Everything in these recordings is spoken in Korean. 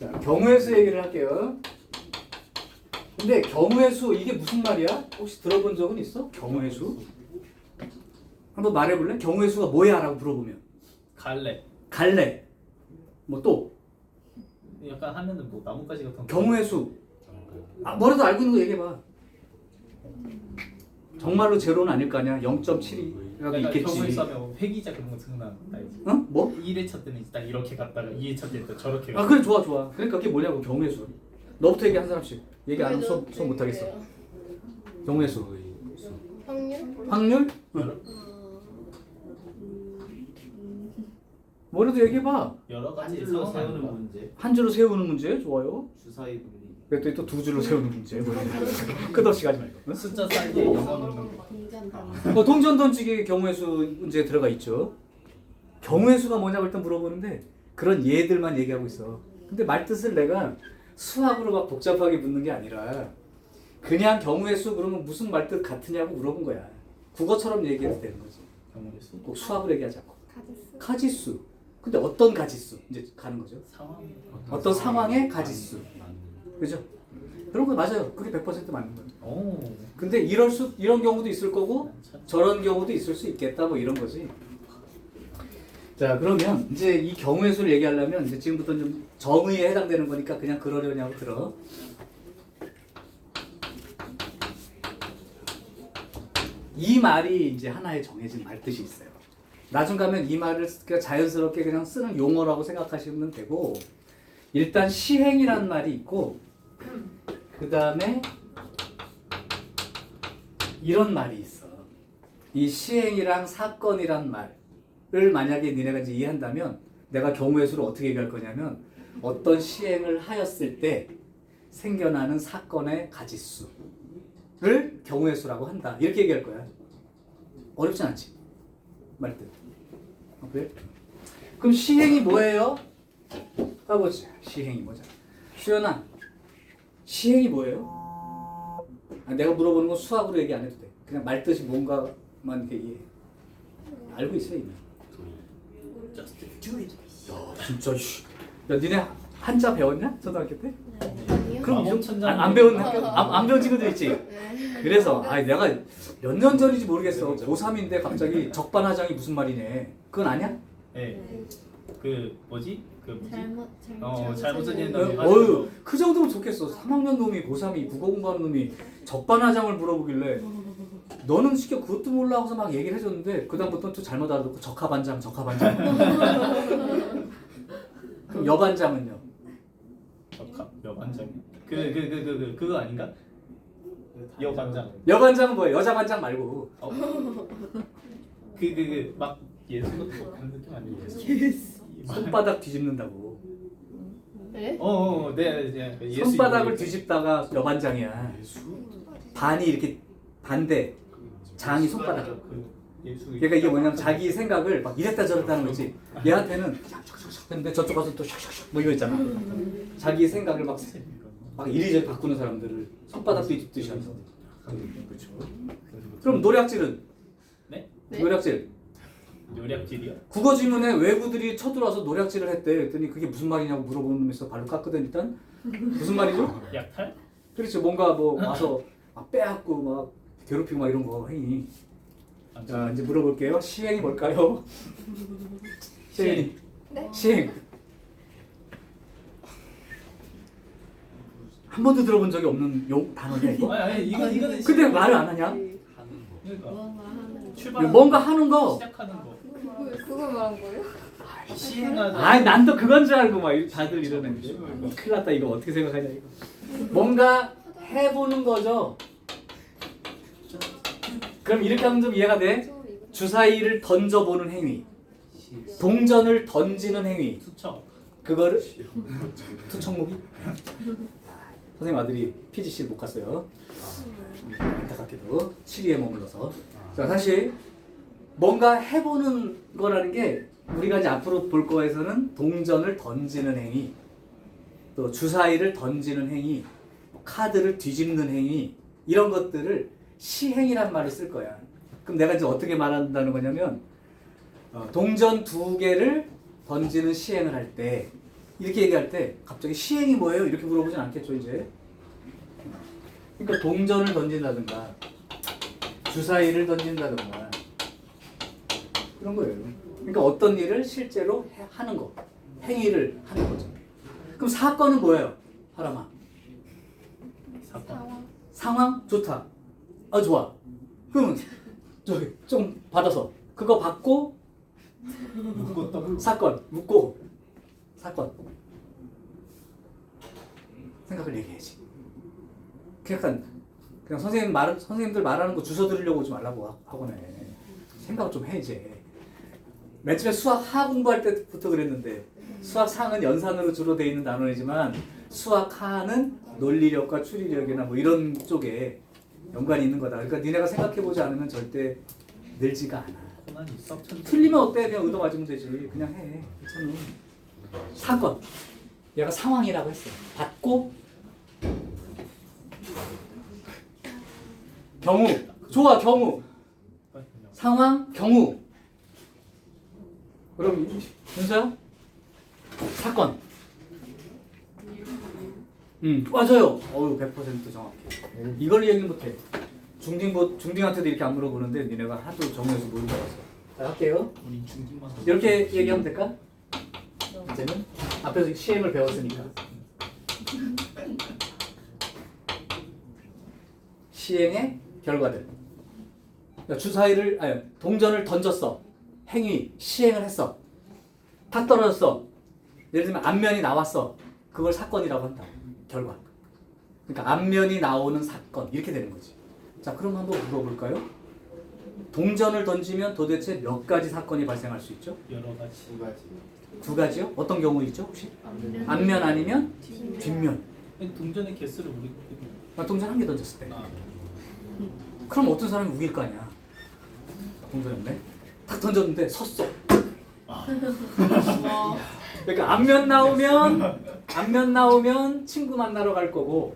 자, 경우의 수 얘기를 할게요. 근데 경우의 수 이게 무슨 말이야? 혹시 들어본 적은 있어? 경우의 수? 한번 말해볼래? 경우의 수가 뭐야? 라고 물어보면 갈래. 갈래. 뭐 또? 약간 하면은 뭐 나뭇가지 같은 거. 경우의 수. 뭐라도 알고 있는 거 얘기해봐. 정말로 제로는 아닐 거 아니야. 0.72라도 경우의 있겠지. 수 하면 회기자 그런 거 생각나. 알지? 응? 뭐? 1회차 때는 딱 이렇게 갔다가 2회차 때는 또 저렇게 아 그래 좋아 좋아. 그러니까 그게 뭐냐고 경우의 수. 너부터 얘기 한 사람씩. 얘기 안 하면 수업 못하겠어. 경우의 수. 확률? 확률? 응. 뭐라도 얘기해봐. 여러 가지 한 줄로 상황을 세우는 봐. 문제, 한 줄로 세우는 문제 좋아요. 주사위 분리. 그랬더니 또 두 줄로 세우는 문제. 끝없이 가지 말고. 응? 숫자 사이에 영어 넣는 거. 동전 단위. 동전 던지기 경우의 수 문제에 들어가 있죠. 경우의 수가 뭐냐고 일단 물어보는데 그런 예들만 얘기하고 있어. 근데 말뜻을 내가 수학으로 막 복잡하게 묻는 게 아니라 그냥 경우의 수 그러면 무슨 말뜻 같으냐고 물어본 거야. 국어처럼 얘기해도 되는 거지. 경우의 수. 꼭 수학으로 얘기하지 않고. 가지수. 가지수. 근데 어떤 가지수? 이제 가는 거죠. 상황. 어떤 상황의 가지수. 그죠? 그런 거 맞아요. 그게 100% 맞는 거예요. 오. 근데 이런 경우도 있을 거고 저런 경우도 있을 수 있겠다 뭐 이런 거지. 자 그러면 이제 이 경우의 수를 얘기하려면 이제 지금부터 좀 정의에 해당되는 거니까 그냥 그러려냐고 들어. 이 말이 이제 하나의 정해진 말뜻이 있어요. 나중 가면 이 말을 그냥 자연스럽게 그냥 쓰는 용어라고 생각하시면 되고 일단 시행이라는 말이 있고 그 다음에 이런 말이 있어. 이 시행이랑 사건이란 말을 만약에 니네가 이제 이해한다면 내가 경우의 수를 어떻게 얘기할 거냐면 어떤 시행을 하였을 때 생겨나는 사건의 가지수를 경우의 수라고 한다. 이렇게 얘기할 거야. 어렵진 않지? 말뜻. 그래? 그럼 시행이 뭐예요? 까보자. 시행이 뭐죠? 수연아, 시행이 뭐예요? 내가 물어보는 건 수학으로 얘기 안 해도 돼. 그냥 말뜻이 뭔가만 이렇게 이해해. 알고 있어 이미. 야 진짜 씨. 야 니네 한자 배웠냐? 초등학교 때? 아니요. 그럼 마법 이 천장. 안 배운 학교? 안 배운 친구들 있지? 네. 그래서 내가 몇 년 전인지 모르겠어. 고3인데 갑자기 적반하장이 무슨 말이네. 그건 아니야? 네. 그 뭐지? 그 뭐지? 잘못 잘못 쓰는 쓰는 놈이 어휴 그 정도면 좋겠어. 3학년 놈이 고3이 국어 공부하는 놈이 적반하장을 물어보길래 너는 시켜 그것도 몰라 하고서 막 얘기를 해줬는데 그 다음부터는 또 잘못 알아듣고 적하반장 그럼 여반장은요? 여반장. 그거 아닌가? 여반장. 여반장은 뭐야? 여자 반장 말고 막 예수 그런 느낌 아니에요? 손바닥 뒤집는다고. 네? 네. 예수 손바닥을 이름으로. 뒤집다가 여반장이야. 반이 이렇게 반대 장이 손바닥. 예수. 그러니까 이게 뭐냐면 자기 생각을 막 이랬다 저랬다 하는 거지. 얘한테는 근데 저쪽 가서 또 샥샥샥 뭐 이거 있잖아. 자기 생각을 막 이리저리 바꾸는 사람들을 손바닥 뒤집듯이 하면서. 그렇죠. 그럼 노략질은? 네? 노략질. 요략질이요? 국어 지문에 외구들이 쳐들어와서 노략질을 했대. 그랬더니 그게 무슨 말이냐고 물어보는 놈에서 발로 깎거든 일단. 무슨 말이죠? 약탈? 그렇죠. 뭔가 뭐 와서 막 빼앗고 막 괴롭히고 막 이런 거 행위. 자 이제 물어볼게요. 시행이 뭘까요? 시행이. 네? 시행. 한 번도 들어본 적이 없는 단어냐 이거? 아니 이거는 근데 말을 안 하냐? 그러니까 무언가 하는 출발. 뭔가 하는 거. 시작하는 거. 그걸 말한 거예요? 시행하자. 아이 난 또 그건 줄 알고 막 다들 이러는데 큰일 났다 이거 어떻게 생각하냐 이거. 뭔가 해보는 거죠. 그럼 이렇게 하면 좀 이해가 돼? 주사위를 던져보는 행위, 동전을 던지는 행위, 투척. 그거를 투척무기? 선생님 아들이 PGC를 못 갔어요. 안타깝게도 7위에 머물러서. 자 다시 뭔가 해보는 거라는 게 우리가 이제 앞으로 볼 거에서는 동전을 던지는 행위, 또 주사위를 던지는 행위, 카드를 뒤집는 행위 이런 것들을 시행이란 말을 쓸 거야. 그럼 내가 이제 어떻게 말한다는 거냐면 동전 2개를 던지는 시행을 할 때 이렇게 얘기할 때 갑자기 시행이 뭐예요? 이렇게 물어보진 않겠죠 이제. 그러니까 동전을 던진다든가 주사위를 던진다든가 그런 거예요. 그러니까 어떤 일을 실제로 하는 거, 행위를 하는 거죠. 그럼 사건은 뭐예요? 하람아. 사건. 상황 좋다. 아 좋아. 그러면 저기 좀 받아서 그거 받고 사건 묻고 사건 생각을 얘기해야지. 그냥 선생님들 말하는 거 주워 들으려고 오지 말라고 학원에 생각 좀 해 이제. 맨 처음에 수학 하 공부할 때부터 그랬는데 수학 상은 연산으로 주로 돼 있는 단원이지만 수학 하는 논리력과 추리력이나 뭐 이런 쪽에 연관이 있는 거다. 그러니까 니네가 생각해보지 않으면 절대 늘지가 않아. 틀리면 어때? 그냥 의도 맞으면 되지. 그냥 해. 괜찮아. 사건. 얘가 상황이라고 했어. 받고 경우. 좋아 경우. 상황 경우. 그럼 윤서야? 사건. 맞아요. 어유 100% 정확해. 이걸 얘기 못해. 중딩한테도 이렇게 안 물어보는데 니네가 하도 정해서 모른다고 해서. 자, 할게요. 우리 중딩만. 이렇게 얘기하면 될까? 이제는 앞에서 시행을 배웠으니까. 시행의 결과들. 동전을 던졌어. 행위, 시행을 했어. 탁 떨어졌어. 예를 들면 앞면이 나왔어. 그걸 사건이라고 한다. 결과. 그러니까 앞면이 나오는 사건 이렇게 되는 거지. 자, 그럼 한번 물어볼까요? 동전을 던지면 도대체 몇 가지 사건이 발생할 수 있죠? 여러 가지. 두 가지. 두 가지요? 어떤 경우 있죠? 혹시? 앞면 아니면 뒷면. 동전의 개수를 우리. 나 동전 한 개 던졌을 때. 아, 그럼 어떤 사람이 우길 거 아니야. 동전이었네. 탁 던졌는데 섰어. 그러니까 앞면 나오면 친구 만나러 갈 거고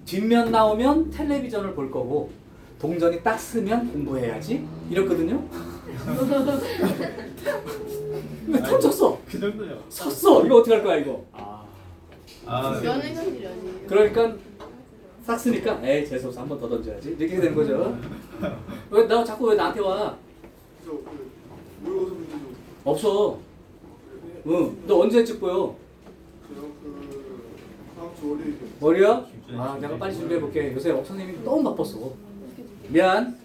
뒷면 나오면 텔레비전을 볼 거고 동전이 딱 쓰면 공부해야지 이랬거든요. 근데 던졌어. 그 정도요. 섰어. 이거 어떻게 할 거야 이거. 연애가 일 아니에요. 그러니까 싹 쓰니까 에이 재수없어 한 번 더 던져야지 이렇게 되는 거죠. 나 자꾸 왜 나한테 와? 모의고사 문제 좀. 없어. 응. 너 언제 찍고요? 저요 다음 주 월요일에. 머리야? 아 내가 빨리 준비해 볼게. 요새 선생님이 너무 바빴어. 미안.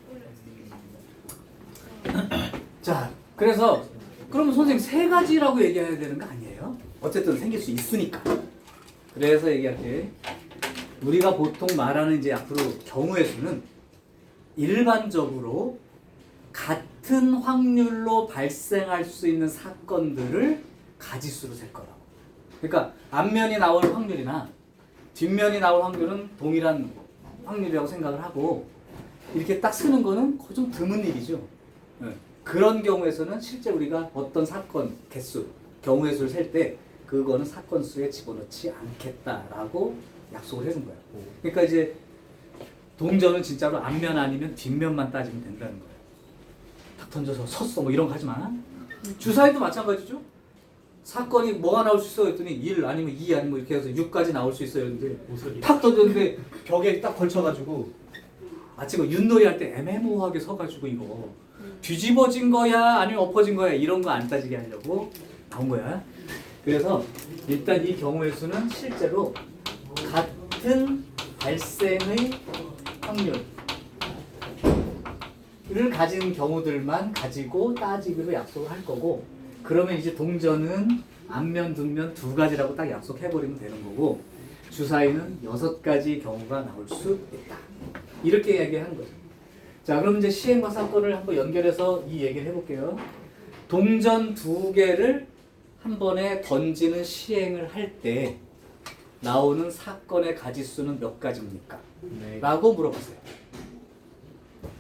자, 그래서 그러면 선생님 세 가지라고 얘기해야 되는 거 아니에요? 어쨌든 생길 수 있으니까. 그래서 얘기할게. 우리가 보통 말하는 이제 앞으로 경우의 수는 일반적으로 같은 확률로 발생할 수 있는 사건들을 가지수로 셀 거라고. 그러니까 앞면이 나올 확률이나 뒷면이 나올 확률은 동일한 확률이라고 생각을 하고 이렇게 딱 쓰는 거는 거의 좀 드문 일이죠. 그런 경우에서는 실제 우리가 어떤 사건 개수, 경우의 수를 셀 때 그거는 사건 수에 집어넣지 않겠다라고 약속을 해준 거야. 그러니까 이제 동전은 진짜로 앞면 아니면 뒷면만 따지면 된다는 거야. 탁 던져서 섰어 뭐 이런 거 하지 마. 주사위도 마찬가지죠. 사건이 뭐가 나올 수 있어 했더니 1 아니면 2 아니면 이렇게 해서 6까지 나올 수 있어요. 근데 탁 던졌는데 벽에 딱 걸쳐가지고 마치 그 윷놀이 할 때 애매모호하게 서가지고 이거 뒤집어진 거야 아니면 엎어진 거야 이런 거 안 따지게 하려고 나온 거야. 그래서 일단 이 경우의 수는 실제로 같은 발생의 확률을 가진 경우들만 가지고 따지기로 약속을 할 거고 그러면 이제 동전은 앞면, 뒷면 두 가지라고 딱 약속해버리면 되는 거고 주사위는 6가지 경우가 나올 수 있다. 이렇게 얘기하는 거죠. 자, 그럼 이제 시행과 사건을 한번 연결해서 이 얘기를 해볼게요. 동전 2개를 한 번에 던지는 시행을 할 때 나오는 사건의 가지수는 몇 가지입니까? 네. 라고 물어보세요.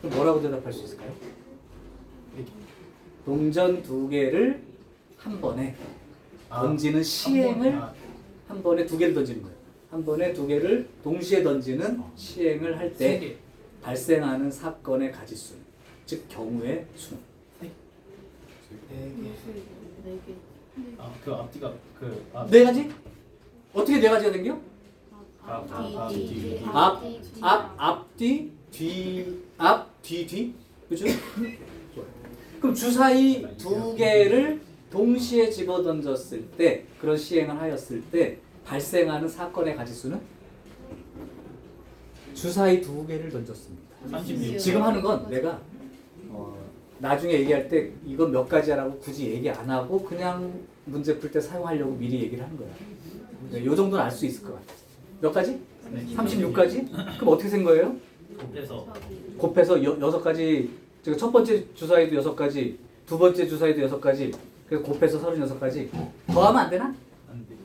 그럼 뭐라고 대답할 수 있을까요? 동전 2개를 한 번에 던지는 시행을 한 번에 2개를 던지는 거예요. 한 번에 2개를 동시에 던지는 시행을 할 때 발생하는 사건의 가지수, 즉 경우의 수는 네 개. 그 앞뒤가 네 가지? 어떻게 네 가지가 생겨? 뒤. 앞뒤, 뒤. 그죠? 그럼 주사위 두 개를 동시에 집어던졌을 때, 그런 시행을 하였을 때 발생하는 사건의 가지수는 주사위 두 개를 던졌습니다. 36. 지금 하는 건 내가 나중에 얘기할 때 이건 몇 가지야라고 굳이 얘기 안 하고 그냥 문제 풀 때 사용하려고 미리 얘기를 하는 거야. 네, 요 정도는 알 수 있을 것 같아. 몇 가지? 36가지? 그럼 어떻게 생 거예요? 곱해서 곱해서 6가지. 제가 첫 번째 주사위도 6가지, 두 번째 주사위도 6가지. 그래서 곱해서 36가지. 더하면 안 되나? 안 돼.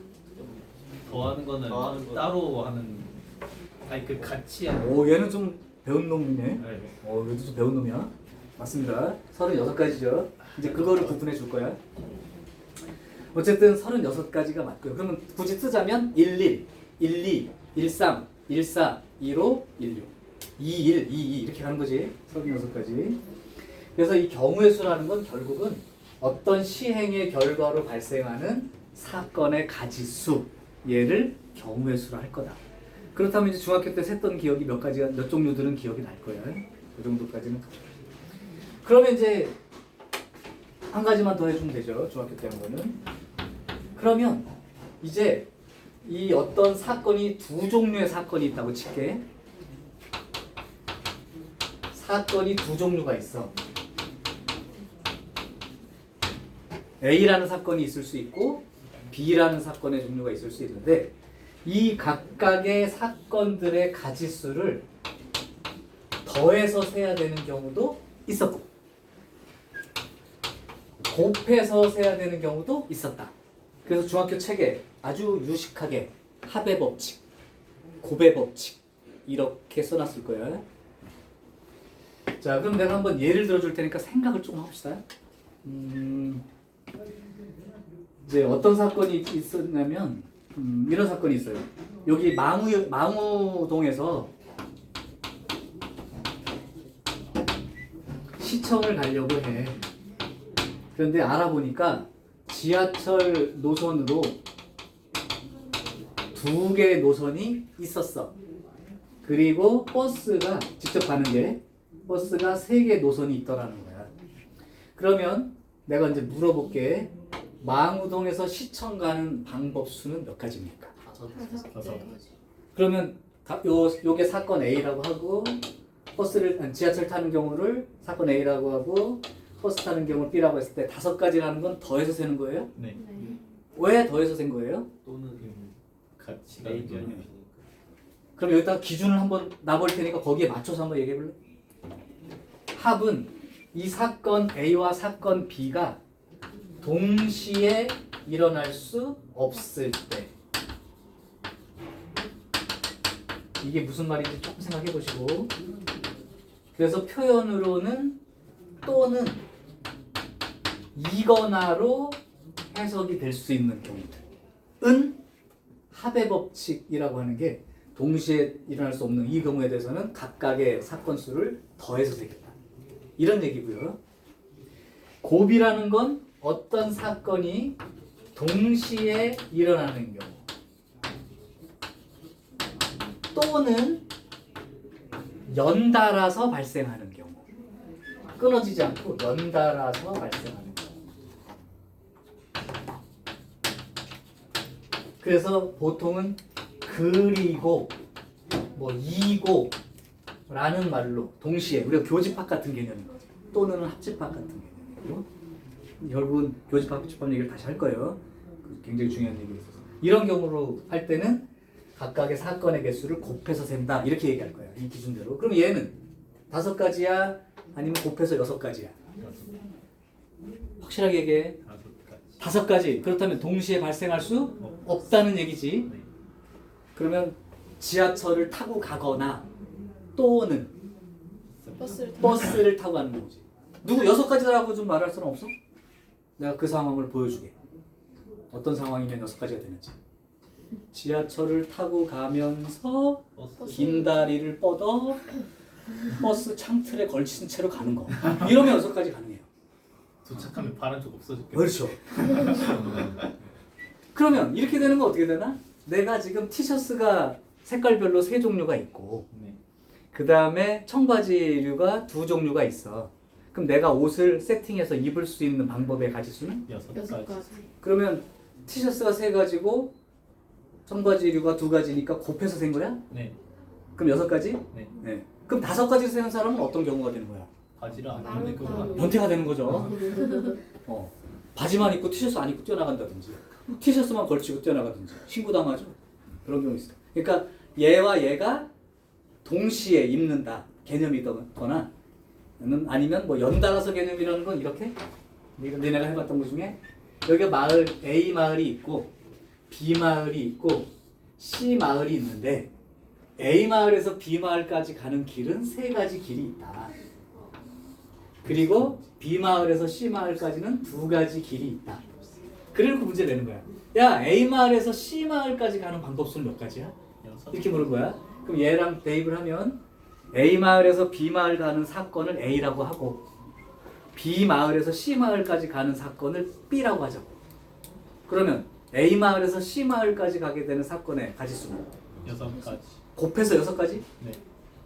더하는 거는 더하는 거. 따로 하는. 아니 그 같이 하는. 오, 얘는 좀 배운 놈이네. 네. 얘도 좀 배운 놈이야. 맞습니다. 36가지죠. 이제 그거를 구분해 줄 거야. 어쨌든 36가지가 맞고요. 그러면 굳이 쓰자면 11, 12, 13, 14, 15, 16, 21, 22 이렇게 가는 거지. 36가지. 그래서 이 경우의 수라는 건 결국은 어떤 시행의 결과로 발생하는 사건의 가지수, 얘를 경우의 수로 할 거다. 그렇다면 이제 중학교 때 셌던 기억이 몇 가지가, 몇 종류들은 기억이 날 거야. 그 정도까지는. 그러면 이제 한 가지만 더 해주면 되죠. 중학교 때 한 거는. 그러면 이제 이 어떤 사건이 두 종류의 사건이 있다고 칠게. 사건이 두 종류가 있어. A라는 사건이 있을 수 있고 B라는 사건의 종류가 있을 수 있는데 이 각각의 사건들의 가지수를 더해서 세야 되는 경우도 있었고 곱해서 세야 되는 경우도 있었다. 그래서 중학교 책에 아주 유식하게 합의 법칙, 곱의 법칙 이렇게 써놨을 거야. 자, 그럼 내가 한번 예를 들어줄 테니까 생각을 조금 합시다. 이제 어떤 사건이 있었냐면 이런 사건이 있어요. 여기 망우동에서 시청을 가려고 해. 그런데 알아보니까 지하철 노선으로 두 개의 노선이 있었어. 그리고 버스가 직접 가는 게 버스가 세 개의 노선이 있더라는 거야. 그러면 내가 이제 물어볼게. 망우동에서 시청 가는 방법 수는 몇 가지입니까? 다섯. 그러면 요게 사건 A라고 하고 지하철 타는 경우를 사건 A라고 하고 버스 타는 경우를 B라고 했을 때 5가지라는 건 더해서 세는 거예요? 네. 왜 더해서 센 거예요? 또는 같이 가는 게 아니고. 그럼 여기다가 기준을 한번 놔볼 테니까 거기에 맞춰서 한번 얘기해 볼래? 합은 이 사건 A와 사건 B가 동시에 일어날 수 없을 때 이게 무슨 말인지 조금 생각해 보시고 그래서 표현으로는 또는 이거나로 해석이 될 수 있는 경우들은 합의 법칙이라고 하는 게 동시에 일어날 수 없는 이 경우에 대해서는 각각의 사건 수를 더해서 세겠다. 이런 얘기고요. 곱이라는 건 어떤 사건이 동시에 일어나는 경우 또는 연달아서 발생하는 경우 끊어지지 않고 연달아서 발생하는 경우 그래서 보통은 그리고 뭐 이고 라는 말로 동시에 우리가 교집합 같은 개념인 거죠. 또는 합집합 같은 개념이고 결국은 교집합, 합집합 얘기를 다시 할 거예요. 굉장히 중요한 얘기가 있어서 이런 경우로 할 때는 각각의 사건의 개수를 곱해서 센다 이렇게 얘기할 거예요. 이 기준대로. 그럼 얘는 5가지야 아니면 곱해서 6가지야? 확실하게 얘기해. 5가지. 그렇다면 동시에 발생할 수 없다는 얘기지. 그러면 지하철을 타고 가거나 또는 버스를 타고 가는 거지. 누구 6가지라고 좀 말할 수는 없어? 내가 그 상황을 보여주게. 어떤 상황이면 6가지가 되는지. 지하철을 타고 가면서 긴 다리를 뻗어 버스 창틀에 걸친 채로 가는 거. 이러면 6가지 가능해요. 도착하면 파란 쪽 없어졌겠다. 그렇죠. 그러면 이렇게 되는 건 어떻게 되나? 내가 지금 티셔츠가 색깔별로 3종류가 있고 네. 그 다음에 청바지류가 2종류가 있어. 그럼 내가 옷을 세팅해서 입을 수 있는 방법의 가지수는? 6가지. 그러면 티셔츠가 3가지고 청바지류가 2가지니까 곱해서 센 거야? 네. 그럼 6가지? 네. 네. 그럼 5가지를 세는 사람은 어떤 경우가 되는 거야? 바지를 안 입는데 그거 변태가 되는 거죠. 바지만 입고 티셔츠 안 입고 뛰어나간다든지 티셔츠만 걸치고 뛰어나가든지 신고당하죠. 그런 경우 있어요. 그러니까 얘와 얘가 동시에 입는다 개념이거나 아니면 뭐 연달아서 개념이라는 건 이렇게 니네가 해봤던 것 중에 여기 마을 A 마을이 있고 B 마을이 있고 C 마을이 있는데 A 마을에서 B 마을까지 가는 길은 3가지 길이 있다. 그리고 B 마을에서 C 마을까지는 2가지 길이 있다. 그래놓고 문제 내는 거야. 야, A 마을에서 C 마을까지 가는 방법수는 몇 가지야? 이렇게 물은 거야. 그럼 얘랑 대입을 하면 A 마을에서 B 마을 가는 사건을 A라고 하고 B 마을에서 C 마을까지 가는 사건을 B라고 하자고. 그러면 A 마을에서 C 마을까지 가게 되는 사건의 가지수는 6가지. 곱해서 6가지? 네.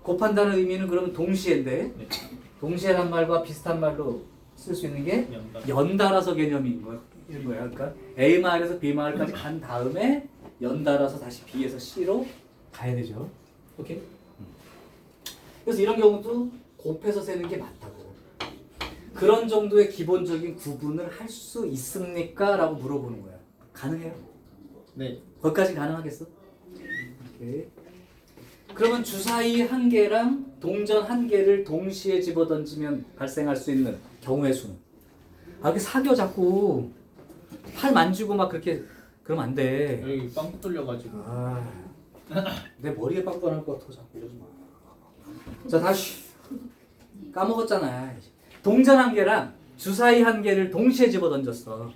곱한다는 의미는 그러면 동시에인데 네. 동시에란 말과 비슷한 말로 쓸 수 있는 게 연달아서 개념인 거야. 그러니까 A 마을에서 B 마을까지 간 다음에 연달아서 다시 B에서 C로 가야 되죠. 오케이? 그래서 이런 경우도 곱해서 세는 게 맞다고. 그런 정도의 기본적인 구분을 할 수 있습니까? 라고 물어보는 거야. 가능해요? 네. 거기까지 가능하겠어? 오케이. 그러면 주사위 1개랑 동전 1개를 동시에 집어던지면 발생할 수 있는 경우의 수는? 이렇게 사겨 자꾸 팔 만지고 막 그렇게 그러면 안 돼. 여기 빵 뚫려가지고. 내 머리에 빵빵 할것 같아 자꾸 이러지 마. 자 다시 까먹었잖아. 동전 1개랑 주사위 1개를 동시에 집어던졌어.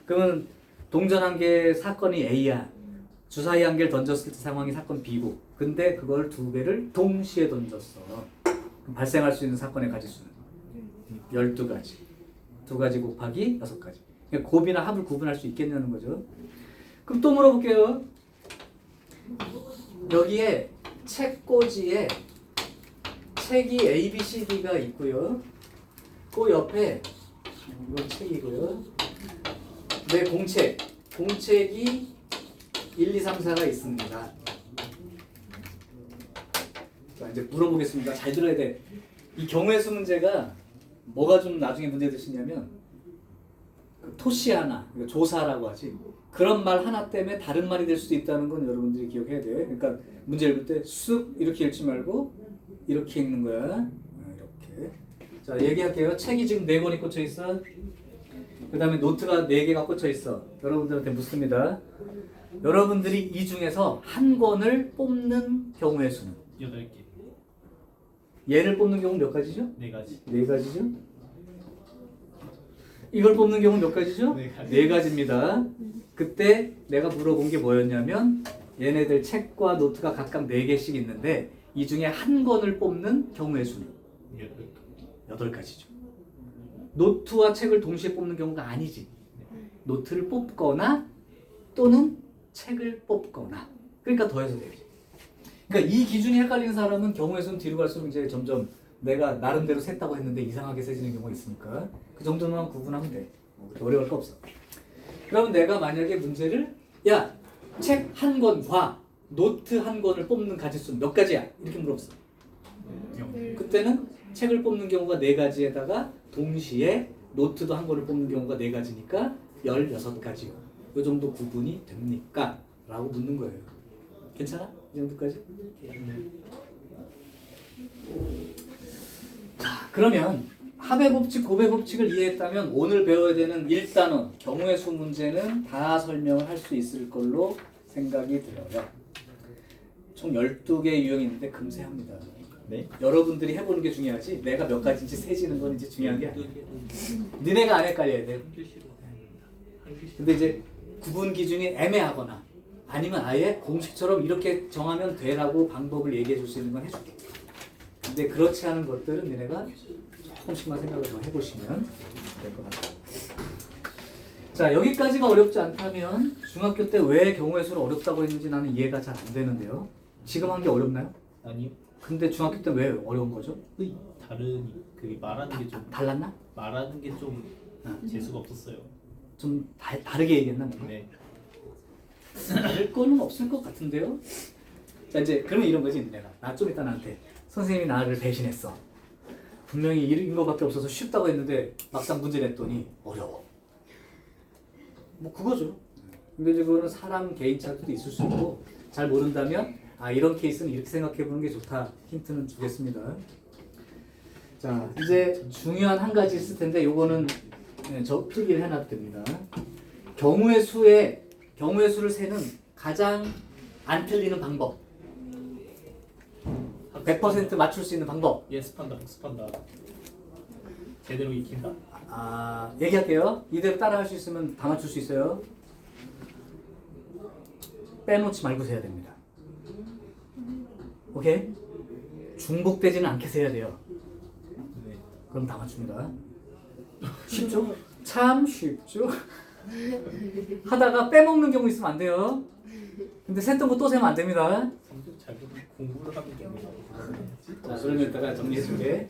그러면 동전 1개 사건이 A야. 주사위 1개를 던졌을 때 상황이 사건 B고 근데 그걸 2개를 동시에 던졌어. 그럼 발생할 수 있는 사건의 가지수는 12가지. 2가지 곱하기 6가지. 그러니까 곱이나 합을 구분할 수 있겠냐는 거죠. 그럼 또 물어볼게요. 여기에 책꽂이에 책이 A, B, C, D가 있고요. 그 옆에 이건 책이고요. 내 공책이 1, 2, 3, 4가 있습니다. 자, 이제 물어보겠습니다. 잘 들어야 돼. 이 경우의 수 문제가 뭐가 좀 나중에 문제 되시냐면 토시하나, 조사라고 하지. 그런 말 하나 때문에 다른 말이 될 수도 있다는 건 여러분들이 기억해야 돼. 그러니까 문제 읽을 때 쑥 이렇게 읽지 말고 이렇게 읽는 거야. 이렇게. 자, 얘기할게요. 책이 지금 4권이 꽂혀 있어. 그 다음에 노트가 4개가 꽂혀 있어. 여러분들한테 묻습니다. 여러분들이 이 중에서 한 권을 뽑는 경우의 수는? 8개. 얘를 뽑는 경우 몇 가지죠? 4가지. 4가지죠? 이걸 뽑는 경우 몇 가지죠? 4가지입니다. 그때 내가 물어본 게 뭐였냐면 얘네들 책과 노트가 각각 4개씩 있는데 이 중에 한 권을 뽑는 경우의 수는? 8가지죠. 노트와 책을 동시에 뽑는 경우가 아니지. 노트를 뽑거나 또는 책을 뽑거나. 그러니까 더해서 되지. 그러니까 이 기준이 헷갈리는 사람은 경우의 수는 뒤로 갈수록 이제 점점 내가 나름대로 셌다고 했는데 이상하게 세지는 경우가 있으니까 그 정도만 구분하면 돼. 그렇게 어려울 거 없어. 그러면 내가 만약에 문제를 야, 책 한 권과 노트 한 권을 뽑는 가지수는 몇 가지야? 이렇게 물어봤어. 그때는 책을 뽑는 경우가 4가지에다가 동시에 노트도 한 권을 뽑는 경우가 4가지니까 16가지요. 이 정도 구분이 됩니까? 라고 묻는 거예요. 괜찮아? 이 정도까지? 자, 그러면 합의 법칙, 곱의 법칙을 이해했다면 오늘 배워야 되는 1단원 경우의 수 문제는 다 설명을 할 수 있을 걸로 생각이 들어요. 총 12개의 유형이 있는데 금세 합니다. 네. 여러분들이 해보는 게 중요하지 내가 몇 가지인지 세지는 건 이제 중요한 게 아니야. 니네가 안 헷갈려야 돼. 근데 이제 구분 기준이 애매하거나 아니면 아예 공식처럼 이렇게 정하면 되라고 방법을 얘기해 줄 수 있는 건 해줄게. 근데 그렇지 않은 것들은 니네가 조금씩만 생각을 더 해보시면 될 것 같아요. 자, 여기까지가 어렵지 않다면 중학교 때 왜 경우의 수를 어렵다고 했는지 나는 이해가 잘 안 되는데요. 지금 한 게 어렵나요? 아니요. 근데 중학교 때 왜 어려운 거죠? 다른 그 말하는 게 좀 달랐나? 말하는 게 좀 재수가 없었어요. 좀 다르게 얘기했나? 뭐? 네. 다를 거는 없을 것 같은데요. 자, 이제 그러면 이런 거지. 내가 나 좀 이따 나한테 선생님이 나를 배신했어. 분명히 이런 거밖에 없어서 쉽다고 했는데 막상 문제 냈더니 어려워. 뭐 그거죠. 근데 이제 그거는 사람 개인차도 있을 수 있고 잘 모른다면 아 이런 케이스는 이렇게 생각해 보는 게 좋다. 힌트는 주겠습니다. 자, 이제 중요한 한 가지 있을 텐데 요거는 저 필기를 해놔도 됩니다. 경우의 수를 세는 가장 안 틀리는 방법. 100% 맞출 수 있는 방법. 예습한다, 복습한다. 제대로 익힌다. 아, 얘기할게요. 이대로 따라할 수 있으면 다 맞출 수 있어요. 빼놓지 말고 세야 됩니다. 오케이? 중복되지는 않게 세야 돼요. 네. 그럼 다 맞춥니다. 쉽죠? 참 쉽죠? 하다가 빼먹는 경우 있으면 안 돼요. 근데 셌던 거 또 세면 안 됩니다. 성적 잘 보면 공부를 하는 게 자, 그러면 이따가 정리해줄게.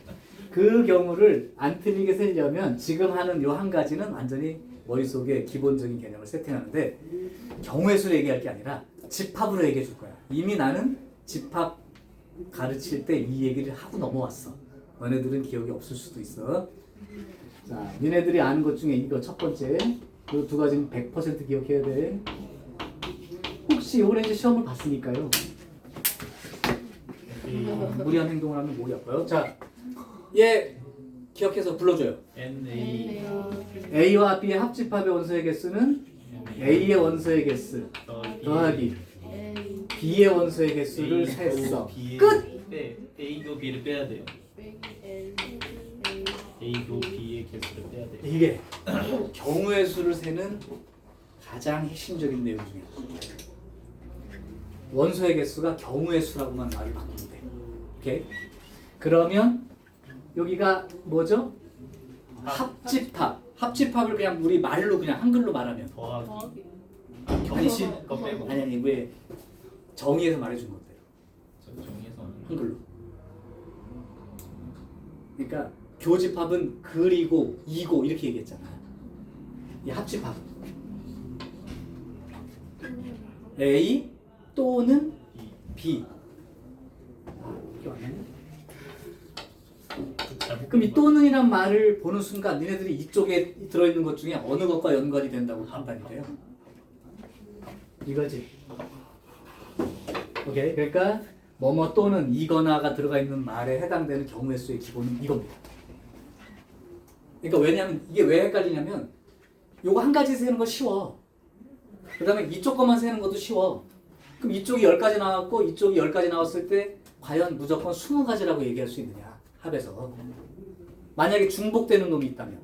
그 경우를 안 틀리게 세려면 지금 하는 요 한 가지는 완전히 머릿속에 기본적인 개념을 세팅하는데 경우의 수를 얘기할 게 아니라 집합으로 얘기해 줄 거야. 이미 나는 집합 가르칠 때 이 얘기를 하고 넘어왔어. 너네들은 기억이 없을 수도 있어. 자, 니네들이 아는 것 중에 이거 첫 번째 그 두 가지는 100% 기억해야 돼. 혹시 요번에 이제 시험을 봤으니까요. 무리한 행동을 하면 목이 아파요. 자, 얘 기억해서 불러줘요. NA A와 B의 합집합의 원소의 개수는 A의 원소의 개수 더하기 B의 원소의 개수를 셌어. 끝! 네, A도 B를 빼야 돼요. A도 B의 개수를 빼야 돼요. 이게 경우의 수를 세는 가장 핵심적인 내용 중에 하나예요. 원소의 개수가 경우의 수라고만 말을 바꾸면 돼. 오케이? 그러면 여기가 뭐죠? 합집합. 합집합을 그냥 우리 말로 그냥 한글로 말하면 더하기. 경신 거 빼고. 아니 왜 정의해서 말해주는 건데요? 정리해서 한글로. 그러니까 교집합은 그리고 이고 이렇게 얘기했잖아. 이 합집합 A 또는 B. 기억 안 나냐? 그럼 이 또는이란 말을 보는 순간 니네들이 이쪽에 들어있는 것 중에 어느 것과 연관이 된다고 판단이래요. 이거지. 오케이. 그러니까 뭐뭐 또는 이거나가 들어가 있는 말에 해당되는 경우의 수의 기본은 이겁니다. 그러니까 왜냐면 이게 왜 헷갈리냐면 요거 한 가지 세는 거 쉬워. 그 다음에 이쪽 것만 세는 것도 쉬워. 그럼 이쪽이 10가지 나왔고 이쪽이 10가지 나왔을 때 과연 무조건 20가지라고 얘기할 수 있느냐 합에서. 만약에 중복되는 놈이 있다면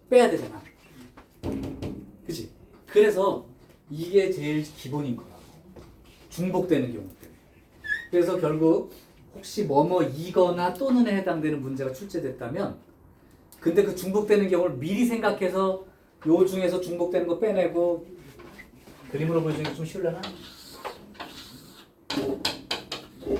빼야 되잖아. 그치? 그래서 이게 제일 기본인 거라고. 중복되는 경우 때문에. 그래서 결국 혹시 뭐뭐이거나 또는에 해당되는 문제가 출제됐다면 근데 그 중복되는 경우를 미리 생각해서 요 중에서 중복되는 거 빼내고 그림으로 보여주는 게 좀 쉬울려나?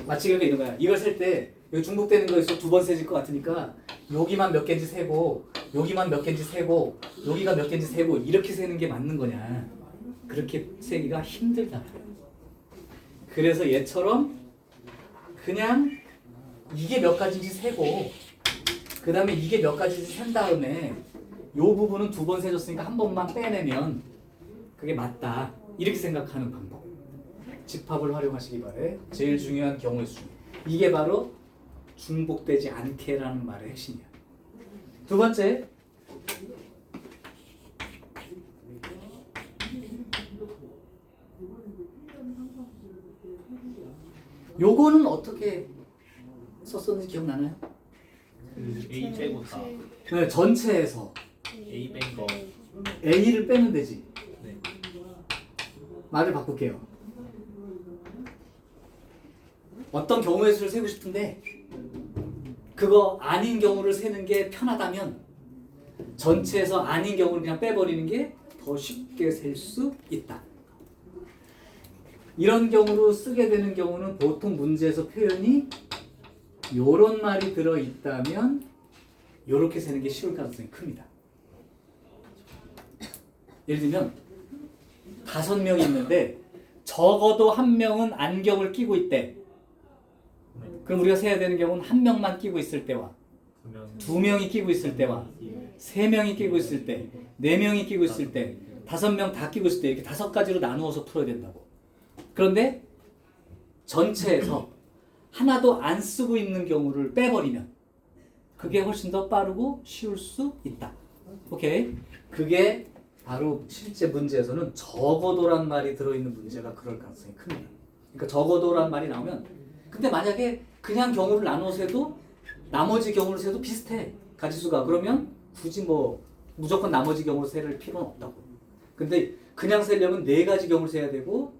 마치 그런 게 있는 거야. 이걸 셀 때 여기 중복되는 거에서 두 번 세질 것 같으니까 여기만 몇 개인지 세고 여기만 몇 개인지 세고 여기가 몇 개인지 세고 이렇게 세는 게 맞는 거냐. 그렇게 세기가 힘들다. 그래서 얘처럼 그냥 이게 몇 가지인지 세고 그 다음에 이게 몇 가지인지 센 다음에 요 부분은 두 번 세줬으니까 한 번만 빼내면 그게 맞다. 이렇게 생각하는 방법. 집합을 활용하시기 바래. 제일 중요한 경우의 수. 이게 바로 중복되지 않게라는 말의 핵심이야. 두 번째. 요거는 어떻게 썼었는지 기억나나요? 그 A 빼고 다 네, 전체에서 A 뺀 거. A를 빼면 되지. 네. 말을 바꿀게요. 어떤 경우의 수를 세고 싶은데 그거 아닌 경우를 세는 게 편하다면 전체에서 아닌 경우를 그냥 빼버리는 게 더 쉽게 셀 수 있다. 이런 경우로 쓰게 되는 경우는 보통 문제에서 표현이 요런 말이 들어있다면 요렇게 세는 게 쉬울 가능성이 큽니다. 예를 들면 5명이 있는데 적어도 1명은 안경을 끼고 있대. 그럼 우리가 세야 되는 경우는 1명만 끼고 있을 때와 2명이 끼고 있을 때와 3명이 끼고 있을 때, 4명이 끼고 있을 때, 5명 다 끼고 있을 때 이렇게 5가지로 나누어서 풀어야 된다고. 그런데 전체에서 하나도 안 쓰고 있는 경우를 빼버리면 그게 훨씬 더 빠르고 쉬울 수 있다. 오케이? 그게 바로 실제 문제에서는 적어도란 말이 들어있는 문제가 그럴 가능성이 큽니다. 그러니까 적어도란 말이 나오면 근데 만약에 그냥 경우를 나눠서 해도 나머지 경우를 세도 비슷해. 가지수가. 그러면 굳이 뭐 무조건 나머지 경우를 세를 필요는 없다고. 근데 그냥 세려면 4가지 경우를 세야 되고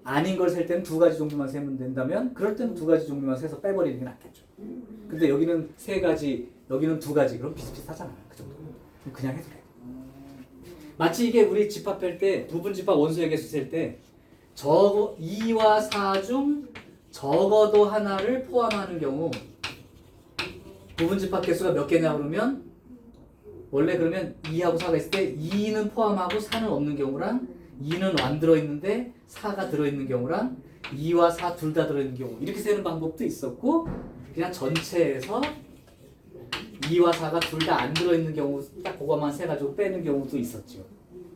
아닌 걸 셀 때는 2가지 정도만 세면 된다면 그럴 때는 2가지 정도만 세서 빼버리는 게 낫겠죠. 근데 여기는 3가지, 여기는 2가지. 그럼 비슷비슷하잖아요. 그 정도. 그냥 해도 돼. 마치 이게 우리 집합할 때 부분집합 원소의 개수 셀 때 2와 4 중 적어도 하나를 포함하는 경우 부분집합 개수가 몇 개냐 그러면 원래 그러면 2하고 4가 있을 때 2는 포함하고 4는 없는 경우랑 2는 안 들어있는데 4가 들어있는 경우랑 2와 4 둘 다 들어있는 경우 이렇게 세는 방법도 있었고 그냥 전체에서 2와 4가 둘 다 안 들어있는 경우 딱 그거만 세가지고 빼는 경우도 있었죠.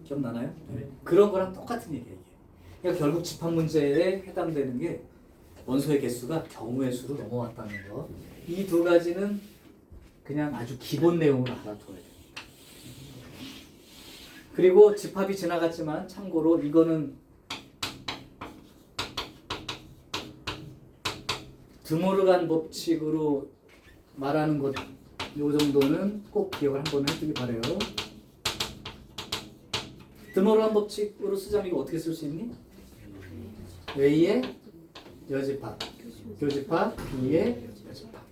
기억나나요? 네. 그런 거랑 똑같은 얘기예요. 그러니까 결국 집합 문제에 해당되는 게 원소의 개수가 경우의 수로 넘어왔다는 거. 이 2가지는 그냥 아주 기본 내용으로 알아둬야 돼요. 그리고 집합이 지나갔지만 참고로 이거는 드모르간 법칙으로 말하는 것 요 정도는 꼭 기억을 한번 해두기 바래요. 드모르간 법칙으로 쓰자면 이거 어떻게 쓸 수 있니? A의 여집합, 교집합, B의 여집합.